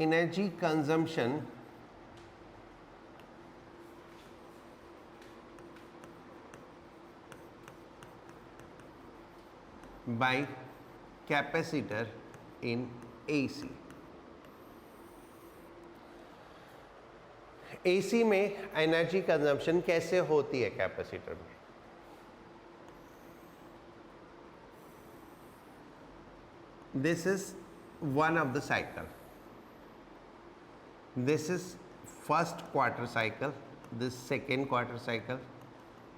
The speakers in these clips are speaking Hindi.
energy consumption by capacitor in AC. AC में एनर्जी कंजम्पशन कैसे होती है कैपेसिटर में? This is one of the cycle. This is first quarter cycle, this second quarter cycle,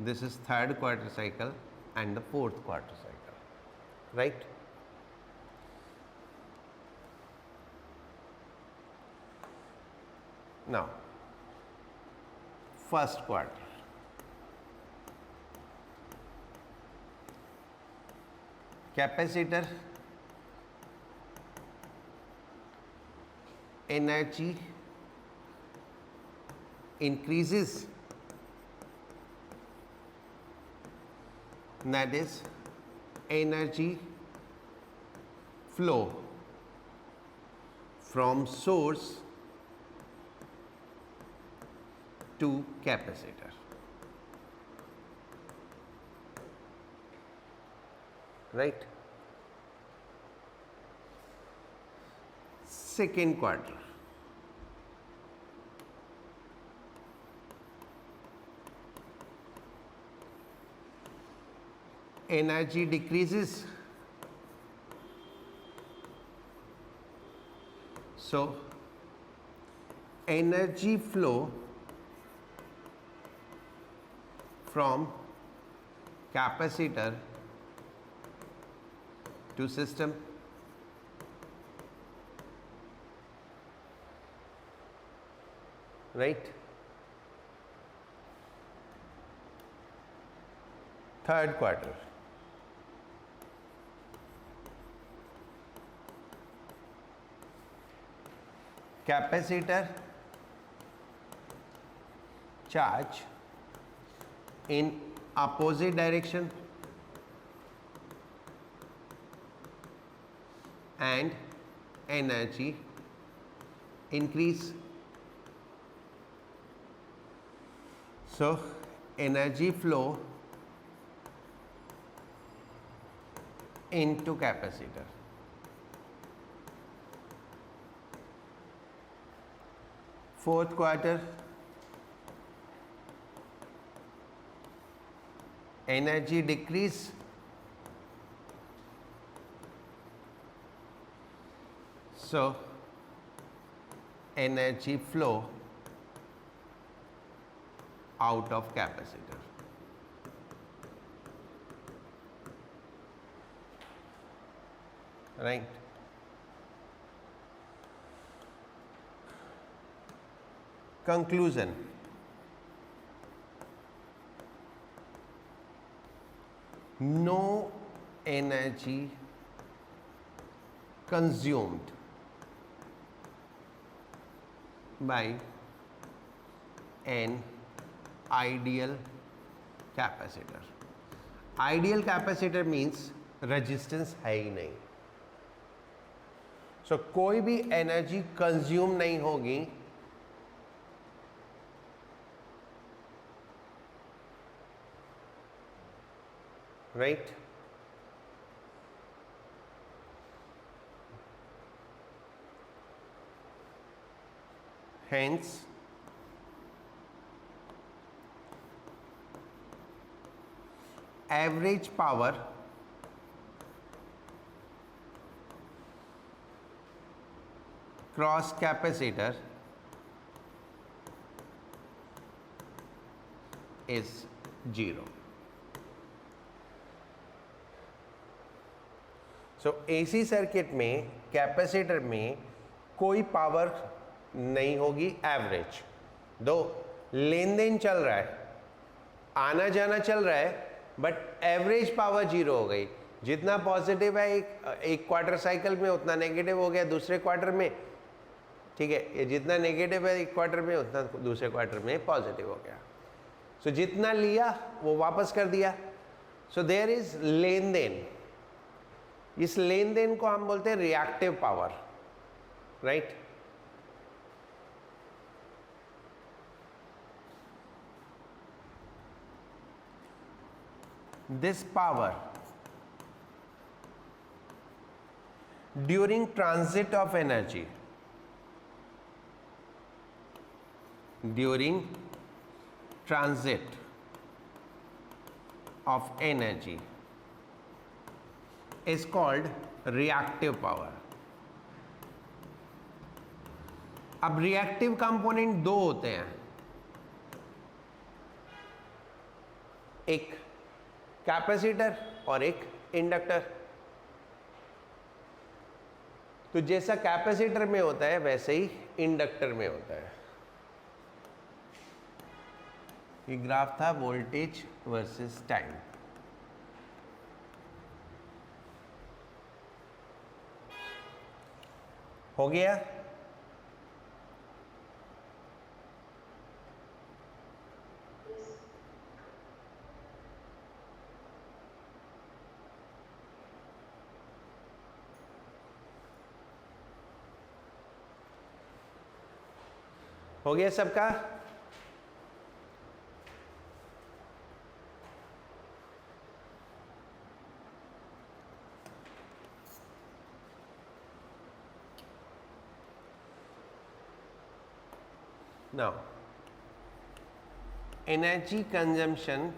this is third quarter cycle and the fourth quarter cycle, right? Now first quarter, capacitor energy increases, that is energy flow from source to capacitor. Right? Second quarter, energy decreases, so energy flow from capacitor to system, right? Third quarter, capacitor charge in opposite direction and energy increase. So energy flow into capacitor. Fourth quarter, energy decrease, so energy flow out of capacitor. Right? Conclusion. No energy consumed by an ideal capacitor. Ideal capacitor means resistance है ही नहीं, so कोई भी एनर्जी कंज्यूम नहीं होगी, right? Hence average power cross capacitor is 0. So AC circuit में कैपेसिटर में कोई पावर नहीं होगी, एवरेज। दो लेन देन चल रहा है, आना जाना चल रहा है, बट एवरेज पावर जीरो हो गई। जितना पॉजिटिव है एक क्वार्टर साइकिल में उतना नेगेटिव हो गया दूसरे क्वार्टर में, ठीक है। ये जितना नेगेटिव है एक क्वार्टर में उतना दूसरे क्वार्टर में पॉजिटिव हो गया। सो जितना लिया वो वापस कर दिया। सो देयर इज लेन देन। इस लेन देन को हम बोलते हैं reactive power, right. this power during transit of energy, during transit of energy is called reactive power. अब रिएक्टिव कंपोनेंट दो होते हैं, एक कैपेसिटर और एक इंडक्टर। तो जैसा कैपेसिटर में होता है वैसे ही इंडक्टर में होता है। ये ग्राफ था वोल्टेज वर्सेस टाइम। हो गया? हो गया सबका? Now, energy consumption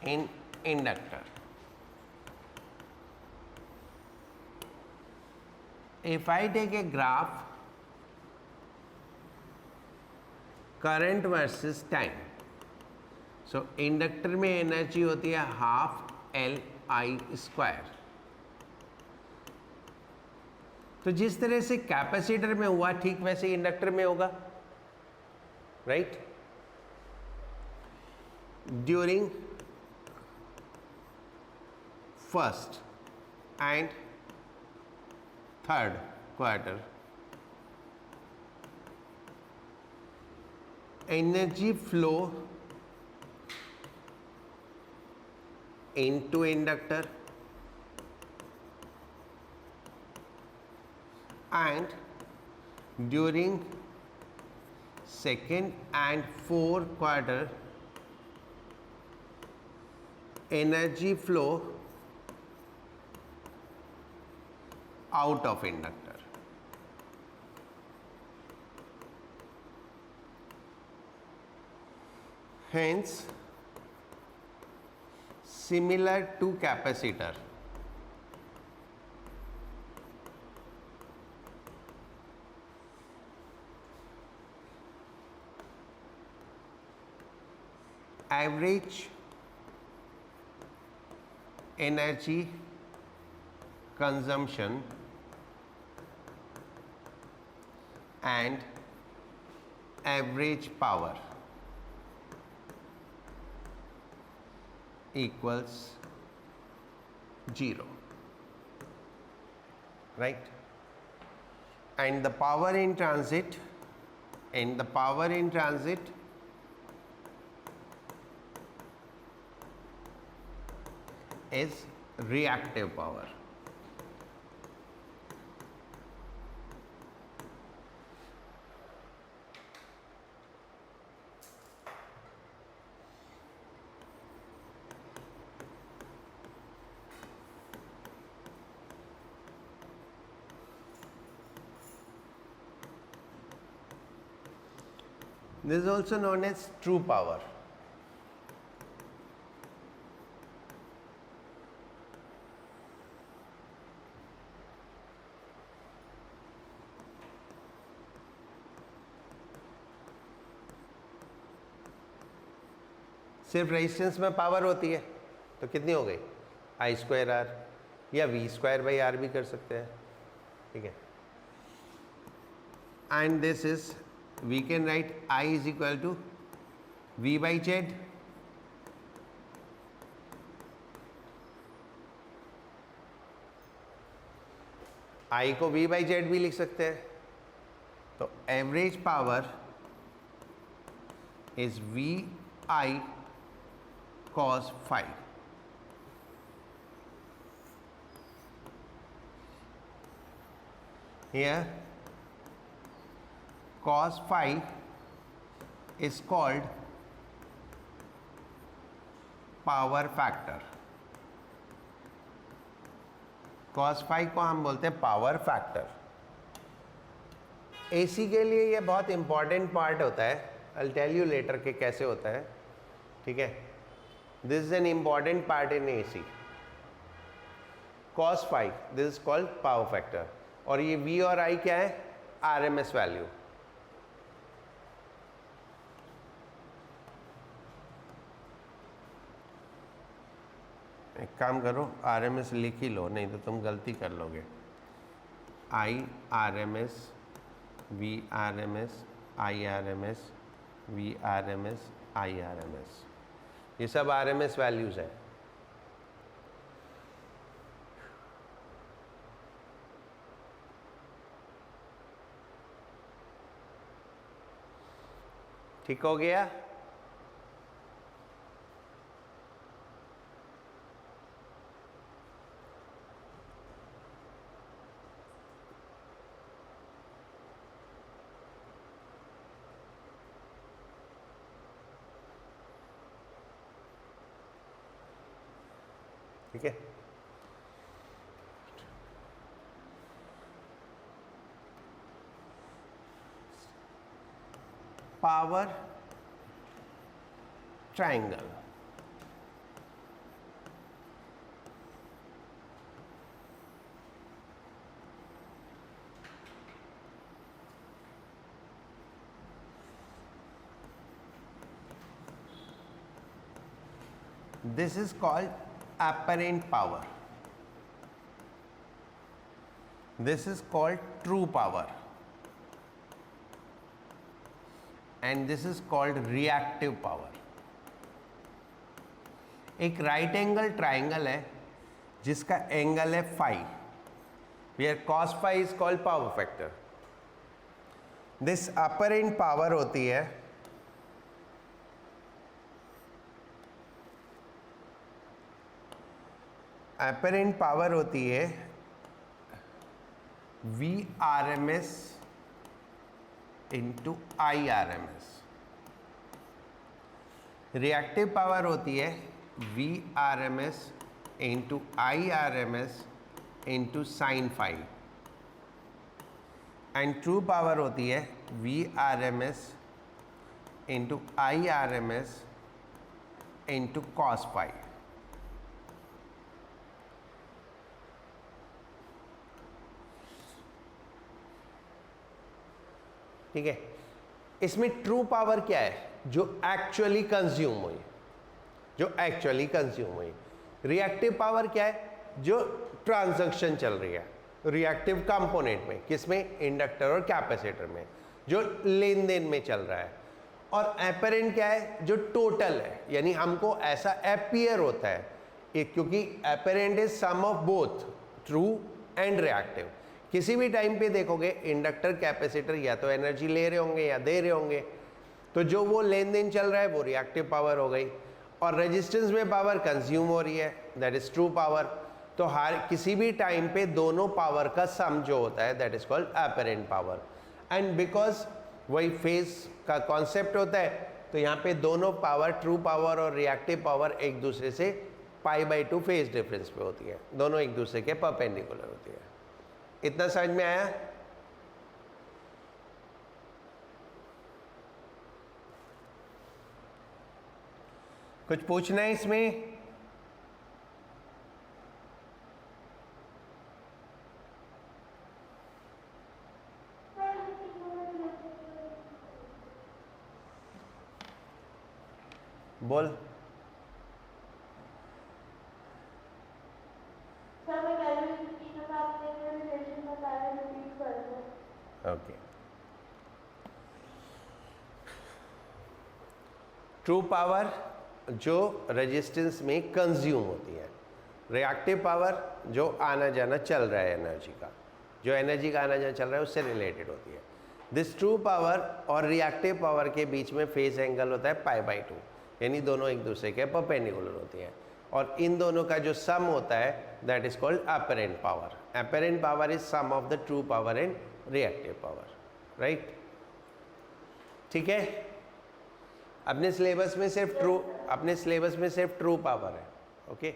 in inductor. If I take a graph, current versus time, so inductor में एनर्जी होती है हाफ एल आई स्क्वायर। तो जिस तरह से कैपेसिटर में हुआ ठीक वैसे ही इंडक्टर में होगा, right? During first and third quarter energy flow into inductor and during second and fourth quarter energy flow out of inductor. Hence, similar to capacitor, average energy consumption and average power equals 0, right? And the power in transit is reactive power. This is also known as true power. सिर्फ रेजिस्टेंस में पावर होती है तो कितनी हो गई? आई स्क्वायर आर, या वी स्क्वायर बाई आर भी कर सकते हैं, ठीक है? And this is, we can write I is equal to V by Z, I को V by Z भी लिख सकते हैं। तो average power is V I cos phi। Here cos phi is called power factor, cos phi को हम बोलते हैं पावर फैक्टर। एसी के लिए ये बहुत इंपॉर्टेंट पार्ट होता है, I will tell you later के कैसे होता है, ठीक है। This is an important part in AC. cos phi this is called power factor, और ये V और I क्या है, RMS वैल्यू। एक काम करो, RMS लिख ही लो, नहीं तो तुम गलती कर लोगे। IRMS, VRMS, IRMS, VRMS, IRMS, ये सब RMS वैल्यूज है। ठीक हो गया? ठीक है। Power triangle, this is called apparent power, this is called true power, and this is called reactive power। एक राइट एंगल ट्राइंगल है जिसका एंगल है phi, where cos phi is called power factor. This apparent power होती है अपरेंट पावर होती है VRMS into IRMS। Reactive power होती है VRMS into IRMS into sine phi, and true power होती है VRMS into IRMS into cos phi. ठीक है। इसमें ट्रू पावर क्या है, जो एक्चुअली कंज्यूम हुई, जो एक्चुअली कंज्यूम हुई। रिएक्टिव पावर क्या है, जो ट्रांजैक्शन चल रही है रिएक्टिव कंपोनेंट में, किसमें, इंडक्टर और कैपेसिटर में, जो लेन देन में चल रहा है। और एपरेंट क्या है, जो टोटल है, यानी हमको ऐसा अपीयर होता है, क्योंकि apparent is sum of both true and reactive. किसी भी टाइम पे देखोगे इंडक्टर कैपेसिटर या तो एनर्जी ले रहे होंगे या दे रहे होंगे, तो जो वो लेन देन चल रहा है वो रिएक्टिव पावर हो गई, और रेजिस्टेंस में पावर कंज्यूम हो रही है, दैट इज ट्रू पावर। तो हर किसी भी टाइम पे दोनों पावर का सम जो होता है that is called apparent power. And because वही फेज का कॉन्सेप्ट होता है, तो यहाँ पे दोनों पावर, ट्रू पावर और रिएक्टिव पावर, एक दूसरे से π/2 फेज डिफरेंस पे होती है, दोनों एक दूसरे के परपेंडिकुलर होती है। इतना समझ में आया? कुछ पूछना है इसमें? बोल। ओके। ट्रू पावर जो रेजिस्टेंस में कंज्यूम होती है, रिएक्टिव पावर जो आना जाना चल रहा है एनर्जी का, जो एनर्जी का आना जाना चल रहा है उससे रिलेटेड होती है। दिस ट्रू पावर और रिएक्टिव पावर के बीच में फेज एंगल होता है π/2, यानी दोनों एक दूसरे के परपेंडिकुलर होती है, और इन दोनों का जो सम होता है that is called apparent power. Apparent power is sum of the true power and reactive power, right? ठीक है। अपने सिलेबस में सिर्फ ट्रू पावर है. ओके,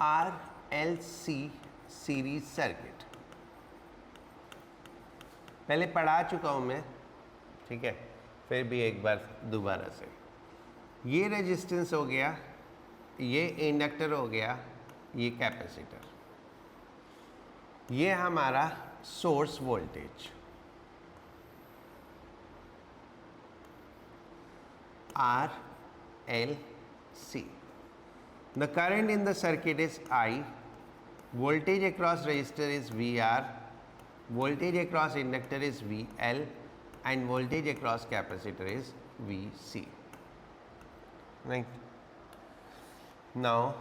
RLC सीरीज सर्किट पहले पढ़ा चुका हूं मैं, ठीक है, फिर भी एक बार दोबारा से. ये रेजिस्टेंस हो गया, ये इंडक्टर हो गया, ये कैपेसिटर, ये हमारा source voltage RLC. The current in the circuit is I, voltage across resistor is VR, voltage across inductor is VL, and voltage across capacitor is VC. Right? Now,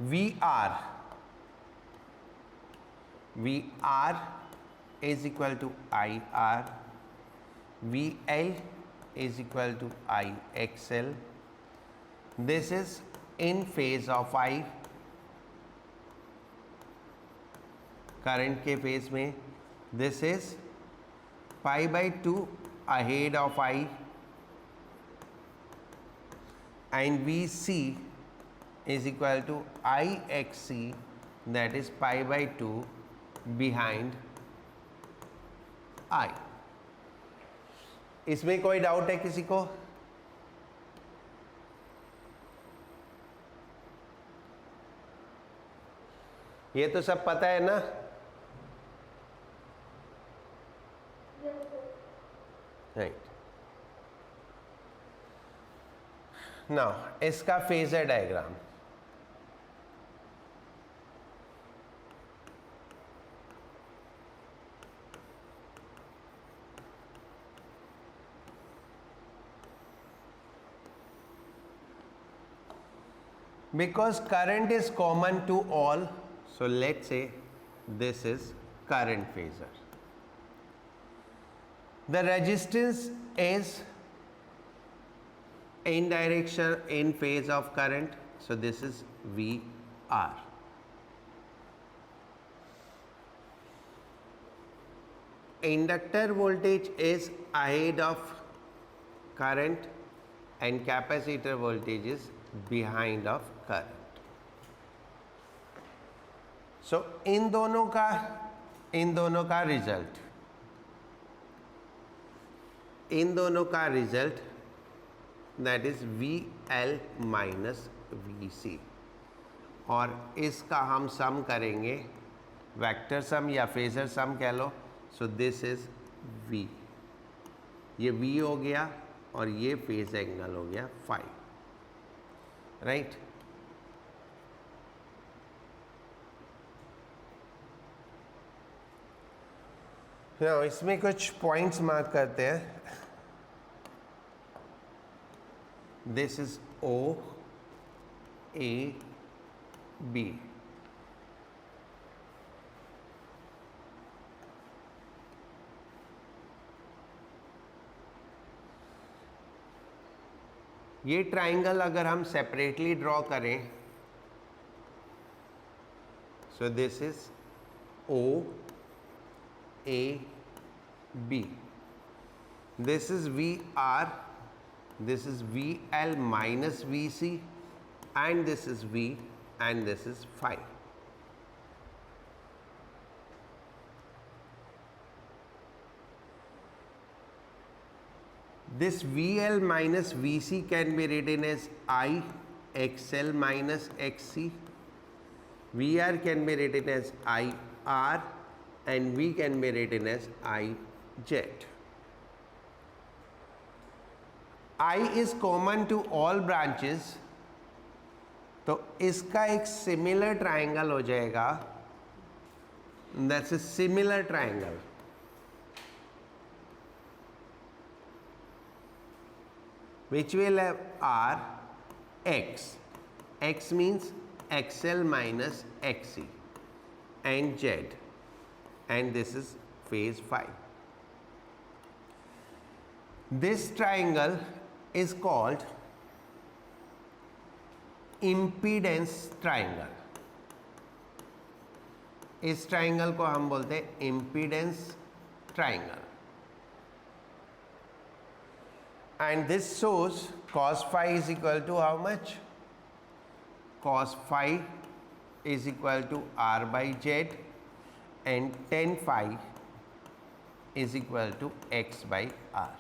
VR is equal to IR, VL is equal to IXL. This is in phase of I, current के phase में. This is pi by 2 ahead of I, and VC is equal to IXC, that is pi by 2 behind I. इसमें कोई डाउट है किसी को? ये तो सब पता है ना? राइट. नाउ इसका phasor diagram. Because current is common to all, so let's say this is current phasor. The resistance is in direction in phase of current, so this is VR. Inductor voltage is ahead of current and capacitor voltage is behind of current. So इन दोनों का result that is VL minus VC, और इसका हम सम करेंगे, वेक्टर सम या फेजर सम कह लो. सो दिस इज V, ये V हो गया और ये फेज एंगल हो गया फाई. राइट. इसमें कुछ पॉइंट्स मार्क करते हैं. This is O A B. ये ट्राइंगल अगर हम सेपरेटली ड्रॉ करें, so this is O A B. This is VR, this is VL minus VC, and this is V, and this is phi. This VL minus VC can be written as I XL minus XC. VR can be written as IR, and V can be written as IZ. I is common to all branches, तो इसका एक सिमिलर ट्राइंगल हो जाएगा. That's a similar triangle. Which will have R X. X means XL minus XC, and Z, and this is phase phi. This triangle is called impedance triangle. इस ट्राइंगल को हम बोलते हैं impedance triangle, and this shows cos phi is equal to how much? Cos phi is equal to r by z and tan phi is equal to x by r.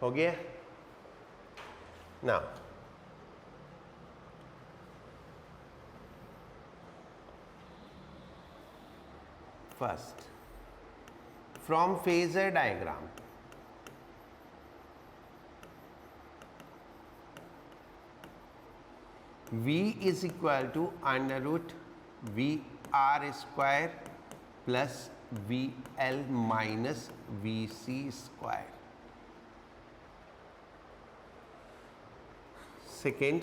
हो गया? Now, first, from phasor diagram, V is equal to under root VR square plus VL minus VC square. Second,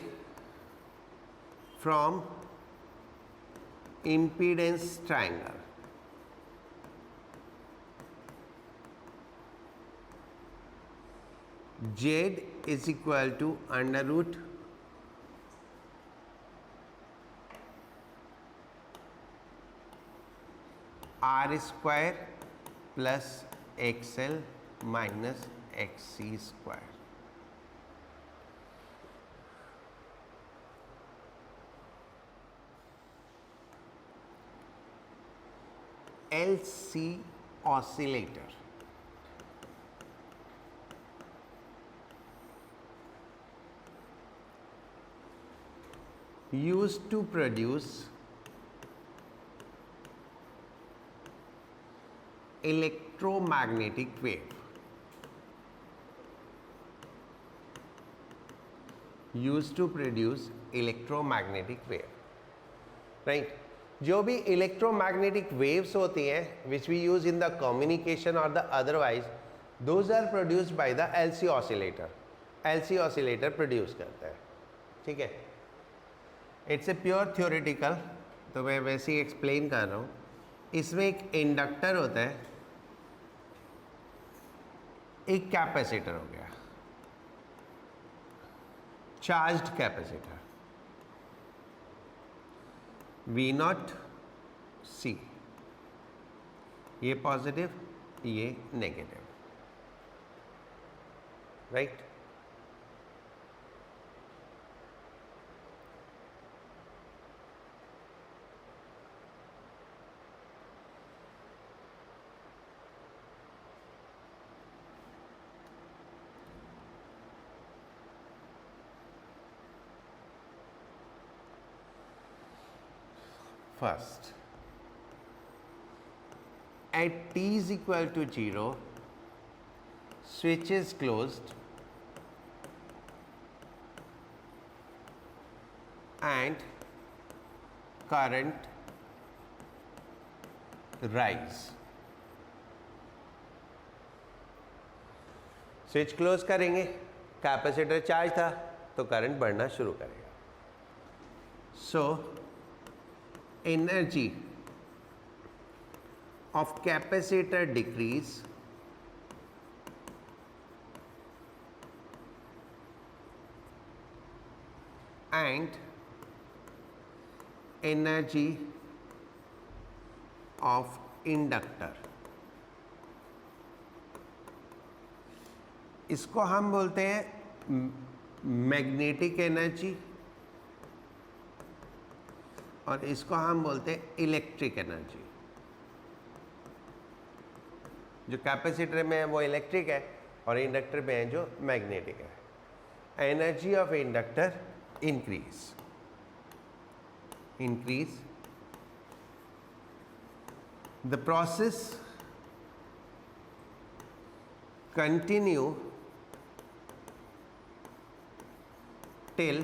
from impedance triangle, Z is equal to under root R square plus XL minus XC square. LC oscillator. Used to produce electromagnetic wave. Used to produce electromagnetic wave. Right? जो भी इलेक्ट्रोमैग्नेटिक वेव्स होती हैं which we use in the communication और the otherwise, those are produced by the LC oscillator. LC oscillator produce करता है. ठीक है, इट्स ए प्योर थ्योरेटिकल, तो मैं वैसे ही एक्सप्लेन कर रहा हूँ. इसमें एक इंडक्टर होता है, एक कैपेसिटर हो गया, charged capacitor V not C, ये पॉजिटिव ये negative. Right? First, at t is equal to 0, switch is closed and current rise. Switch close करेंगे, कैपेसिटर चार्ज था तो करंट बढ़ना शुरू करेगा. सो energy of capacitor decrease and energy of inductor, इसको हम बोलते हैं मैग्नेटिक एनर्जी और इसको हम बोलते हैं इलेक्ट्रिक एनर्जी. जो कैपेसिटर में है वो इलेक्ट्रिक है और इंडक्टर में है जो मैग्नेटिक है. Energy of inductor increase. The process continue till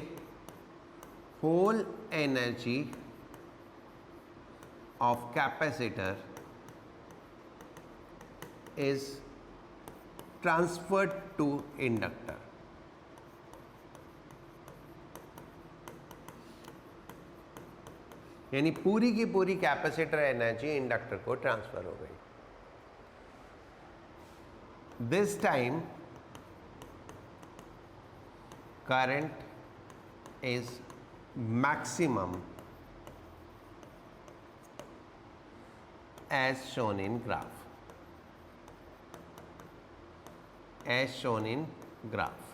whole energy of capacitor is transferred to inductor. यानी पूरी की पूरी कैपेसिटर एनर्जी इंडक्टर को ट्रांसफर हो गई. This time current is maximum as shown in graph. As shown in graph.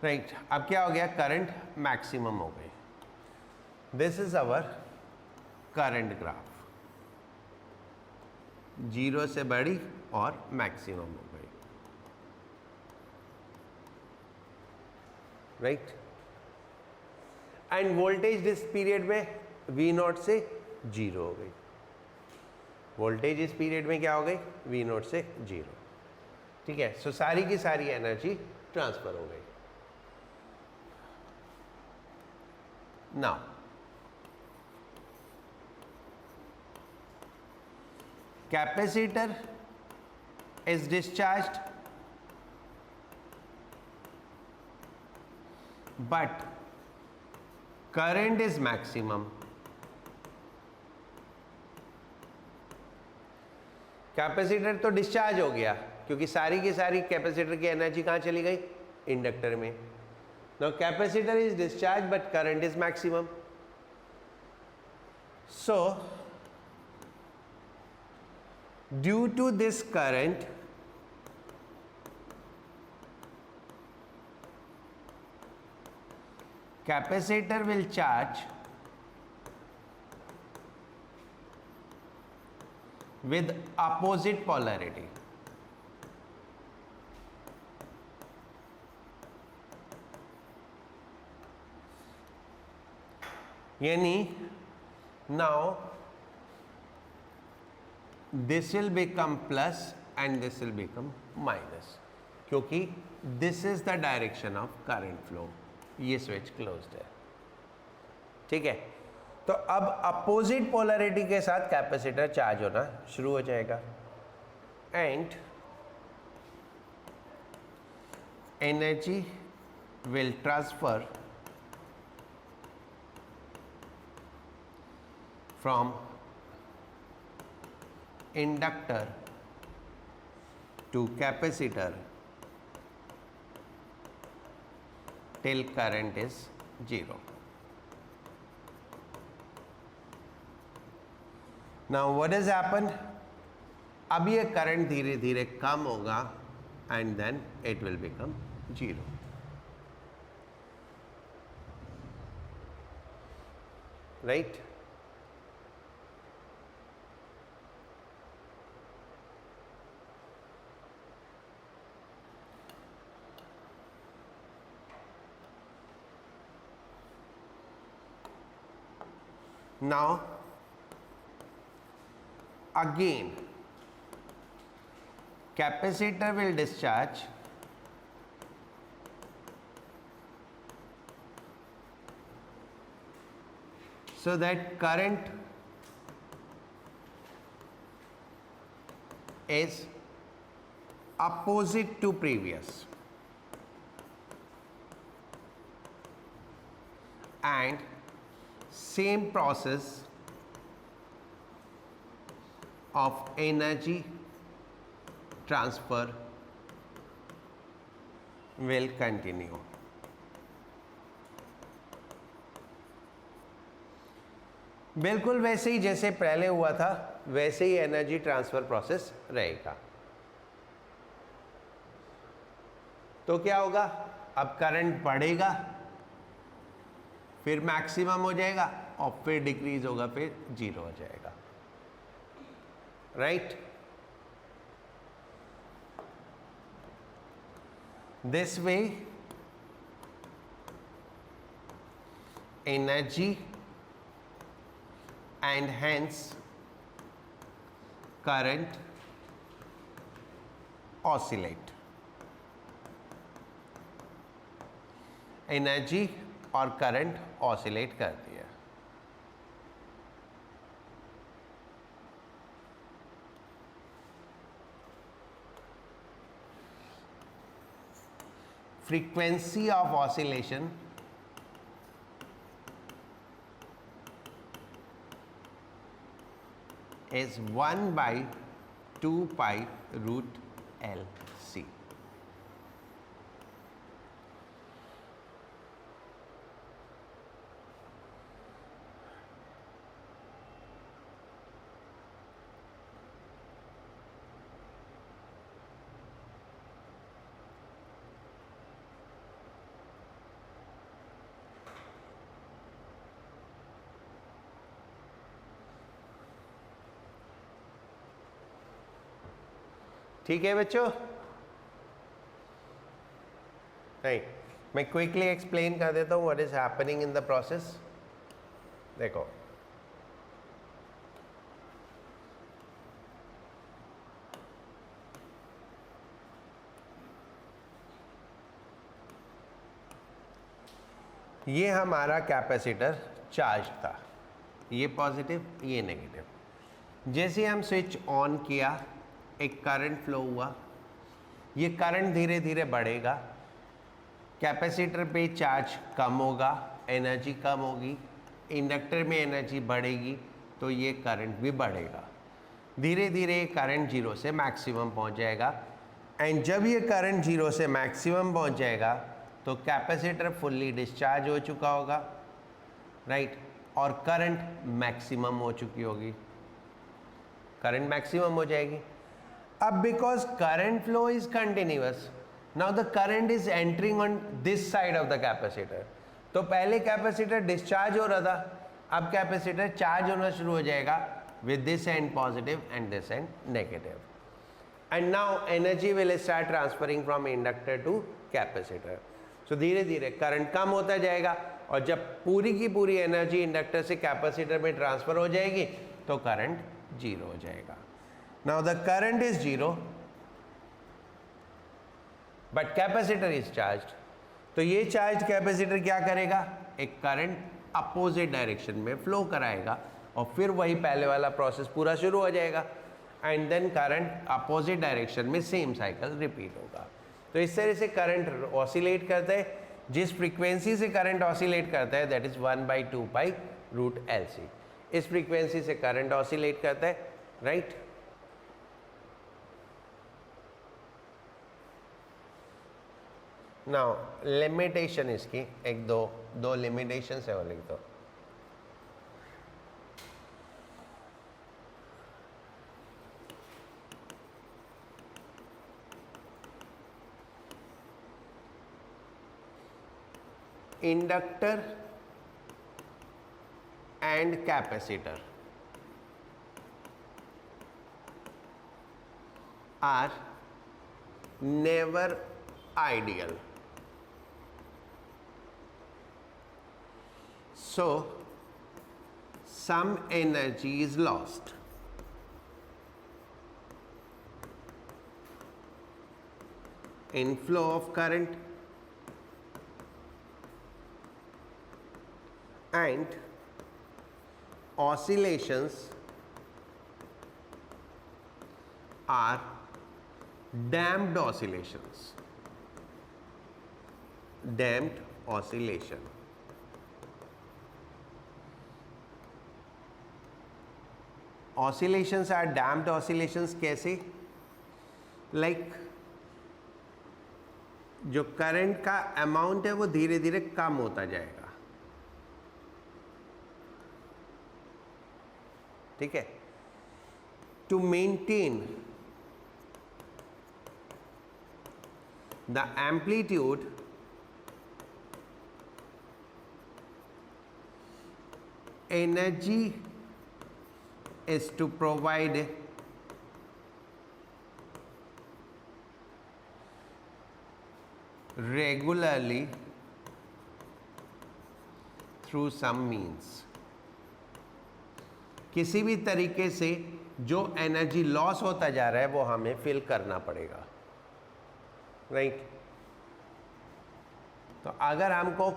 Right. अब क्या हो गया? करंट मैक्सिमम हो गई. This is our current graph. Zero से बड़ी और मैक्सिमम हो गई. राइट. एंड वोल्टेज इस पीरियड में V नॉट से जीरो हो गई. वोल्टेज इस पीरियड में क्या हो गई? V नॉट से जीरो. ठीक है. सो सारी की सारी एनर्जी ट्रांसफर हो गई. Now capacitor is discharged but current is maximum. Capacitor तो डिस्चार्ज हो गया क्योंकि सारी की सारी कैपेसिटर की एनर्जी कहाँ चली गई? इंडक्टर में. Now capacitor is discharge but current is maximum. So due to this current capacitor will charge with opposite polarity. यानी now this will become plus and this will become minus क्योंकि this is the direction of current flow. ये स्विच क्लोज्ड है. ठीक है. तो अब अपोजिट पोलैरिटी के साथ कैपेसिटर चार्ज होना शुरू हो जाएगा and energy will transfer from inductor to capacitor till current is 0. Now what has happened? अब ये करंट धीरे धीरे कम होगा and then it will become 0. Right? Now again capacitor will discharge so that current is opposite to previous and same process of energy transfer will continue. बिल्कुल वैसे ही जैसे पहले हुआ था वैसे ही एनर्जी ट्रांसफर प्रोसेस रहेगा. तो क्या होगा? अब करंट बढ़ेगा फिर मैक्सिमम हो जाएगा और फिर डिक्रीज होगा फिर जीरो हो जाएगा. Right. This way energy and hence current oscillate. Energy और करंट ऑसिलेट करती है. frequency of oscillation is 1 by 2 pi root LC. ठीक है बच्चों? नहीं, मैं क्विकली एक्सप्लेन कर देता हूँ what is happening in the process. देखो, ये हमारा कैपेसिटर चार्ज था, ये पॉजिटिव, ये नेगेटिव. जैसे हम स्विच ऑन किया, एक करंट फ्लो हुआ. ये करंट धीरे धीरे बढ़ेगा, कैपेसिटर पे चार्ज कम होगा, एनर्जी कम होगी, इंडक्टर में एनर्जी बढ़ेगी, तो ये करंट भी बढ़ेगा. धीरे धीरे ये करंट जीरो से मैक्सिमम पहुंच जाएगा. एंड जब ये करंट जीरो से मैक्सिमम पहुंच जाएगा तो कैपेसिटर फुल्ली डिस्चार्ज हो चुका होगा, राइट, और करंट मैक्सिमम हो चुकी होगी, करंट मैक्सिमम हो जाएगी. अब because current flow is continuous, now the current is entering on this side of the capacitor. तो पहले कैपेसिटर डिस्चार्ज हो रहा था, अब कैपेसिटर चार्ज होना शुरू हो जाएगा with this end positive and this end negative. And now energy will start transferring from inductor to capacitor. So धीरे धीरे करंट कम होता जाएगा, और जब पूरी की पूरी एनर्जी इंडक्टर से कैपेसिटर में ट्रांसफर हो जाएगी तो करंट जीरो हो जाएगा. Now the current is zero, but capacitor is charged. तो ये चार्ज कैपेसिटर क्या करेगा, एक करंट अपोजिट डायरेक्शन में फ्लो कराएगा, और फिर वही पहले वाला प्रोसेस पूरा शुरू हो जाएगा. And then current opposite direction में सेम साइकिल रिपीट होगा. तो इस तरह से करंट ऑसिलेट करता है. जिस फ्रीक्वेंसी से करंट ऑसिलेट करता है that is 1 by 2 pi root LC. इस फ्रीक्वेंसी से करंट ऑसिलेट करता है, राइट. नाउ लिमिटेशन इसकी एक दो लिमिटेशन है, वो लिख दो. Inductor and capacitor are never ideal. So, some energy is lost. In flow of current, and oscillations are damped oscillations. Damped oscillation. Oscillations are damped oscillations. कैसे? लाइक जो करंट का अमाउंट है वो धीरे धीरे कम होता जाएगा, ठीक है. To maintain the amplitude energy is to provide regularly through some means. किसी भी तरीके से जो एनर्जी लॉस होता जा रहा है वो हमें फिल करना पड़ेगा, राइट. तो अगर हमको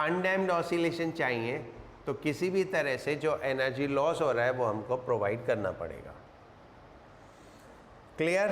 अनडैम्प्ड ऑसिलेशन चाहिए तो किसी भी तरह से जो एनर्जी लॉस हो रहा है वो हमको प्रोवाइड करना पड़ेगा. क्लियर?